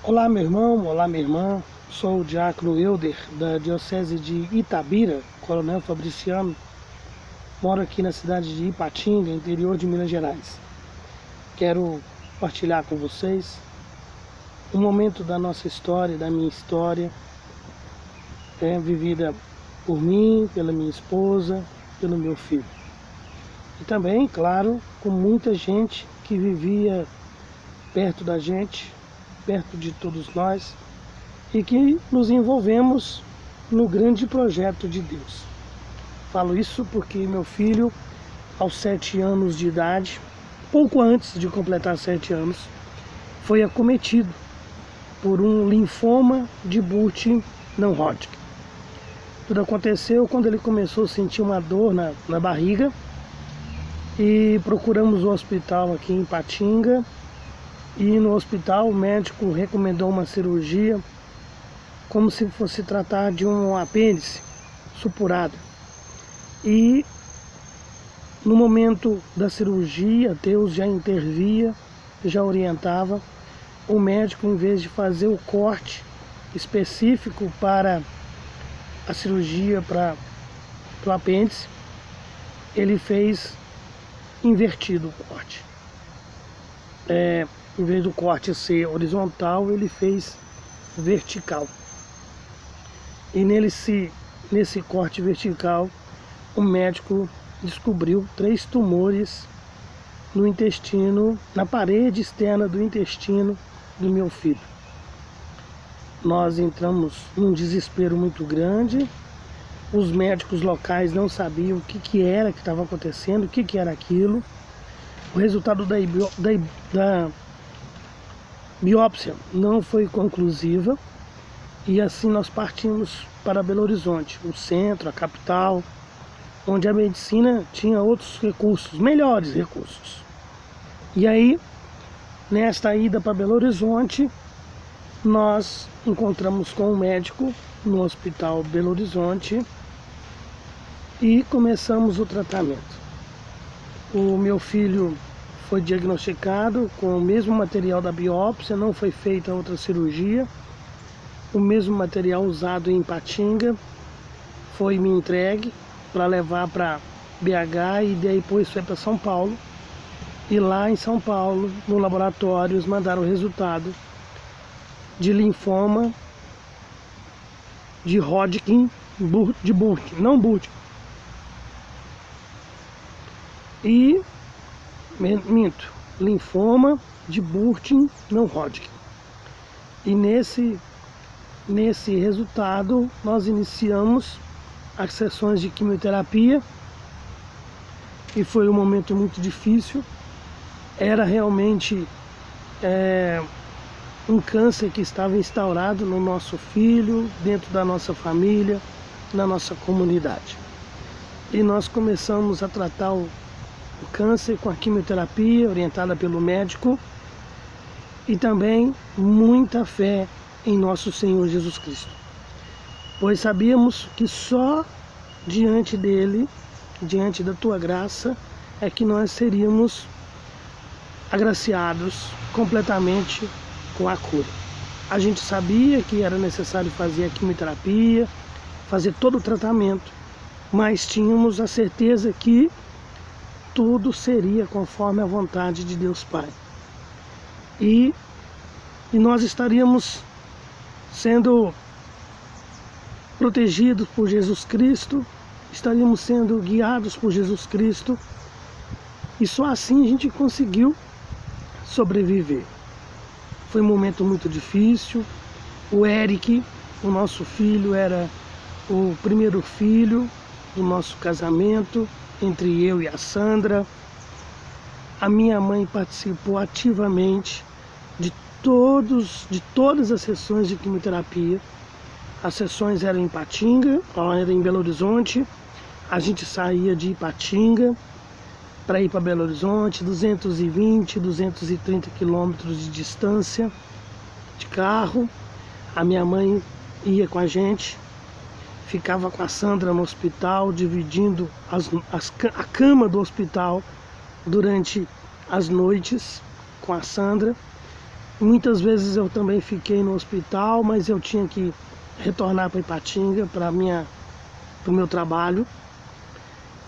Olá, meu irmão, olá, minha irmã. Sou o diácono Euder, da Diocese de Itabira, Coronel Fabriciano. Moro aqui na cidade de Ipatinga, interior de Minas Gerais. Quero partilhar com vocês um momento da nossa história, da minha história, vivida por mim, pela minha esposa, pelo meu filho. E também, claro, com muita gente que vivia perto da gente, perto de todos nós, e que nos envolvemos no grande projeto de Deus. Falo isso porque meu filho, aos 7 anos de idade, pouco antes de completar 7 anos, foi acometido por um linfoma de Burkitt não Hodgkin. Tudo aconteceu quando ele começou a sentir uma dor na barriga e procuramos o hospital aqui em Ipatinga. E no hospital o médico recomendou uma cirurgia como se fosse tratar de um apêndice supurado. E no momento da cirurgia, Deus já intervia, já orientava. O médico, em vez de fazer o corte específico para a cirurgia para o apêndice, ele fez invertido o corte. Em vez do corte ser horizontal, ele fez vertical. E nesse corte vertical, o médico descobriu 3 tumores no intestino, na parede externa do intestino do meu filho. Nós entramos num desespero muito grande. Os médicos locais não sabiam o que era que estava acontecendo, o que era aquilo. O resultado da biópsia não foi conclusiva e assim nós partimos para Belo Horizonte, o centro, a capital, onde a medicina tinha outros recursos, melhores recursos. E aí, nesta ida para Belo Horizonte, nós encontramos com um médico no Hospital Belo Horizonte e começamos o tratamento. O meu filho foi diagnosticado com o mesmo material da biópsia, não foi feita outra cirurgia. O mesmo material usado em Ipatinga foi me entregue para levar para BH e depois foi para São Paulo. E lá em São Paulo, no laboratório, eles mandaram o resultado de linfoma de Hodgkin, de Burkitt, não Burkitt. E linfoma de Burkitt não Hodgkin. E nesse resultado nós iniciamos as sessões de quimioterapia e foi um momento muito difícil. Era realmente um câncer que estava instaurado no nosso filho, dentro da nossa família, na nossa comunidade. E nós começamos a tratar o câncer com a quimioterapia orientada pelo médico e também muita fé em nosso Senhor Jesus Cristo, pois sabíamos que só diante dele, diante da tua graça, é que nós seríamos agraciados completamente com a cura. A gente sabia que era necessário fazer a quimioterapia, fazer todo o tratamento, mas tínhamos a certeza que tudo seria conforme a vontade de Deus Pai. E nós estaríamos sendo protegidos por Jesus Cristo, estaríamos sendo guiados por Jesus Cristo, e só assim a gente conseguiu sobreviver. Foi um momento muito difícil. O Eric, o nosso filho, era o primeiro filho do nosso casamento, entre eu e a Sandra. A minha mãe participou ativamente de todas as sessões de quimioterapia. As sessões eram em Ipatinga, era em Belo Horizonte. A gente saía de Ipatinga para ir para Belo Horizonte, 220, 230 quilômetros de distância de carro. A minha mãe ia com a gente, ficava com a Sandra no hospital, dividindo a cama do hospital durante as noites com a Sandra. Muitas vezes eu também fiquei no hospital, mas eu tinha que retornar para Ipatinga, para o meu trabalho.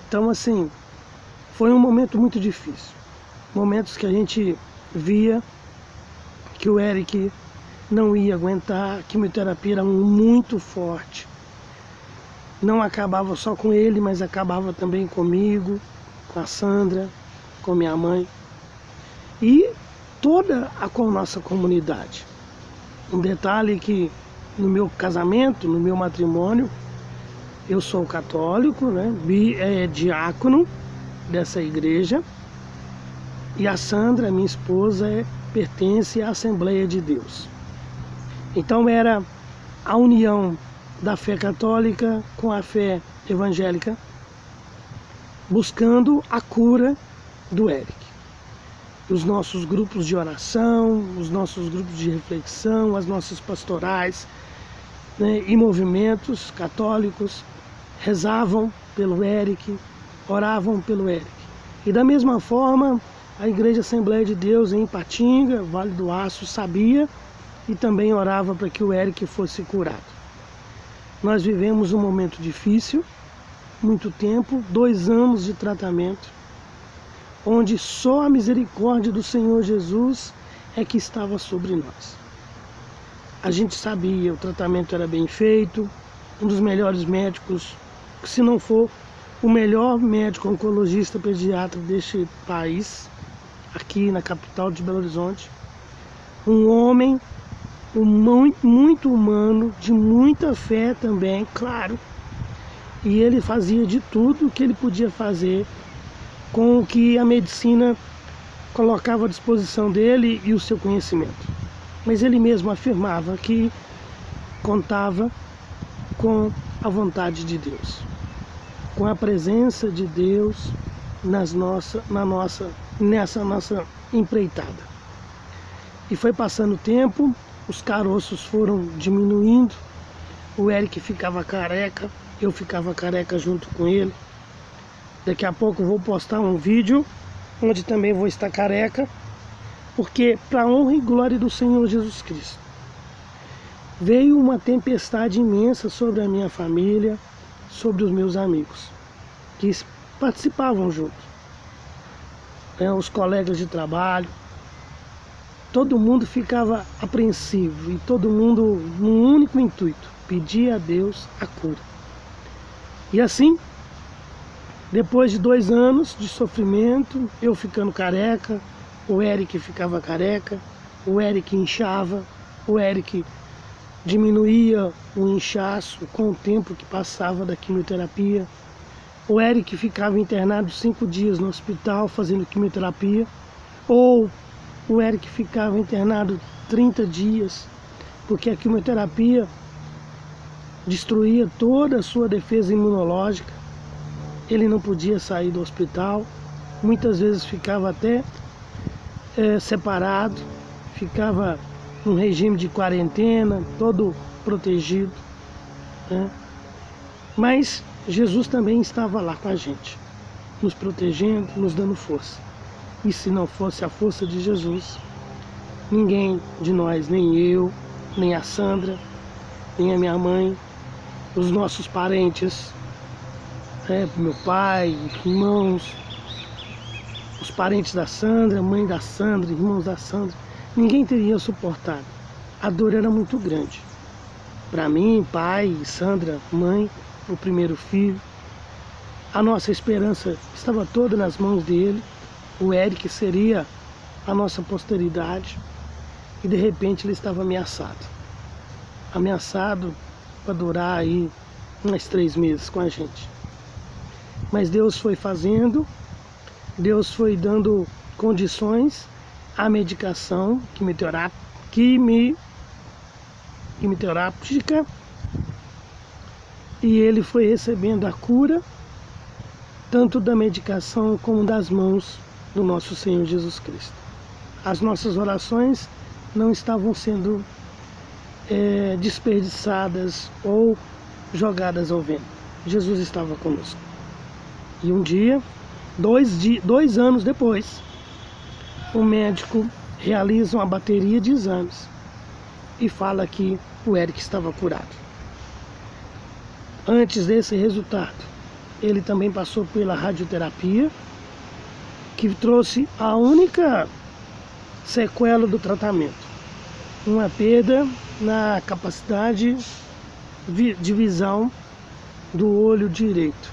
Então, assim, foi um momento muito difícil. Momentos que a gente via que o Eric não ia aguentar, a quimioterapia era muito forte. Não acabava só com ele, mas acabava também comigo, com a Sandra, com minha mãe e toda a nossa comunidade. Um detalhe que no meu casamento, no meu matrimônio, eu sou católico, né? Diácono dessa igreja, e a Sandra, minha esposa, pertence à Assembleia de Deus. Então era a união da fé católica com a fé evangélica, buscando a cura do Eric. Os nossos grupos de oração, os nossos grupos de reflexão, as nossas pastorais, né, e movimentos católicos rezavam pelo Eric, oravam pelo Eric. E da mesma forma, a Igreja Assembleia de Deus em Ipatinga, Vale do Aço, sabia e também orava para que o Eric fosse curado. Nós vivemos um momento difícil, muito tempo, 2 anos de tratamento, onde só a misericórdia do Senhor Jesus é que estava sobre nós. A gente sabia, o tratamento era bem feito, um dos melhores médicos, se não for o melhor médico oncologista pediatra deste país, aqui na capital de Belo Horizonte. Um homem muito humano, de muita fé também, claro. E ele fazia de tudo que ele podia fazer com o que a medicina colocava à disposição dele e o seu conhecimento. Mas ele mesmo afirmava que contava com a vontade de Deus, com a presença de Deus nessa nossa empreitada. E foi passando o tempo, os caroços foram diminuindo, o Eric ficava careca, eu ficava careca junto com ele. Daqui a pouco eu vou postar um vídeo onde também vou estar careca, porque para a honra e glória do Senhor Jesus Cristo, veio uma tempestade imensa sobre a minha família, sobre os meus amigos, que participavam junto, os colegas de trabalho. Todo mundo ficava apreensivo e todo mundo num único intuito, pedir a Deus a cura. E assim, depois de 2 anos de sofrimento, eu ficando careca, o Eric ficava careca, o Eric inchava, o Eric diminuía o inchaço com o tempo que passava da quimioterapia. O Eric ficava internado 5 dias no hospital fazendo quimioterapia, ou o Eric ficava internado 30 dias, porque a quimioterapia destruía toda a sua defesa imunológica. Ele não podia sair do hospital, muitas vezes ficava até separado, ficava num regime de quarentena, todo protegido, né? Mas Jesus também estava lá com a gente, nos protegendo, nos dando força. E se não fosse a força de Jesus, ninguém de nós, nem eu, nem a Sandra, nem a minha mãe, os nossos parentes, meu pai, irmãos, os parentes da Sandra, mãe da Sandra, irmãos da Sandra, ninguém teria suportado. A dor era muito grande. Para mim, pai, Sandra, mãe, o primeiro filho, a nossa esperança estava toda nas mãos dele. O Eric seria a nossa posteridade, e de repente ele estava ameaçado para durar aí uns 3 meses com a gente. Mas Deus foi fazendo, Deus foi dando condições à medicação quimioterápica, e ele foi recebendo a cura, tanto da medicação como das mãos do nosso Senhor Jesus Cristo. As nossas orações não estavam sendo desperdiçadas ou jogadas ao vento. Jesus estava conosco. E um dia, 2 anos depois, o médico realiza uma bateria de exames e fala que o Eric estava curado. Antes desse resultado, ele também passou pela radioterapia, que trouxe a única sequela do tratamento: uma perda na capacidade de visão do olho direito.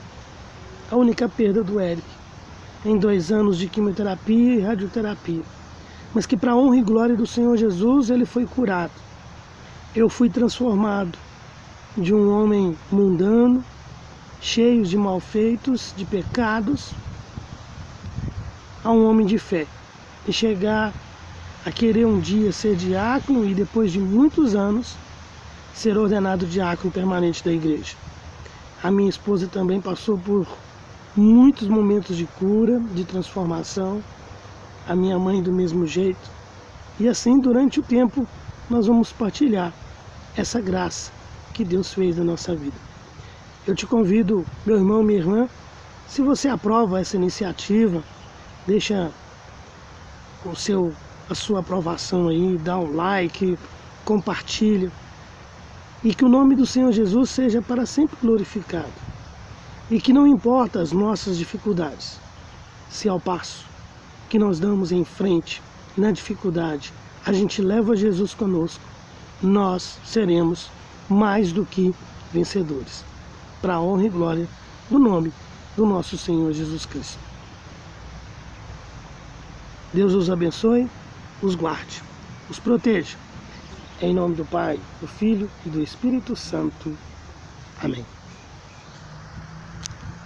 A única perda do Eric em 2 anos de quimioterapia e radioterapia. Mas que, para a honra e glória do Senhor Jesus, ele foi curado. Eu fui transformado de um homem mundano, cheio de malfeitos, de pecados, a um homem de fé. E chegar a querer um dia ser diácono e, depois de muitos anos, ser ordenado diácono permanente da igreja. A minha esposa também passou por muitos momentos de cura, de transformação. A minha mãe do mesmo jeito. E assim, durante o tempo, nós vamos partilhar essa graça que Deus fez na nossa vida. Eu te convido, meu irmão, minha irmã, se você aprova essa iniciativa, deixa a sua aprovação aí, dá um like, compartilha, e que o nome do Senhor Jesus seja para sempre glorificado. E que não importa as nossas dificuldades, se ao passo que nós damos em frente na dificuldade, a gente leva Jesus conosco, nós seremos mais do que vencedores, para a honra e glória do nome do nosso Senhor Jesus Cristo. Deus os abençoe, os guarde, os proteja. Em nome do Pai, do Filho e do Espírito Santo. Amém.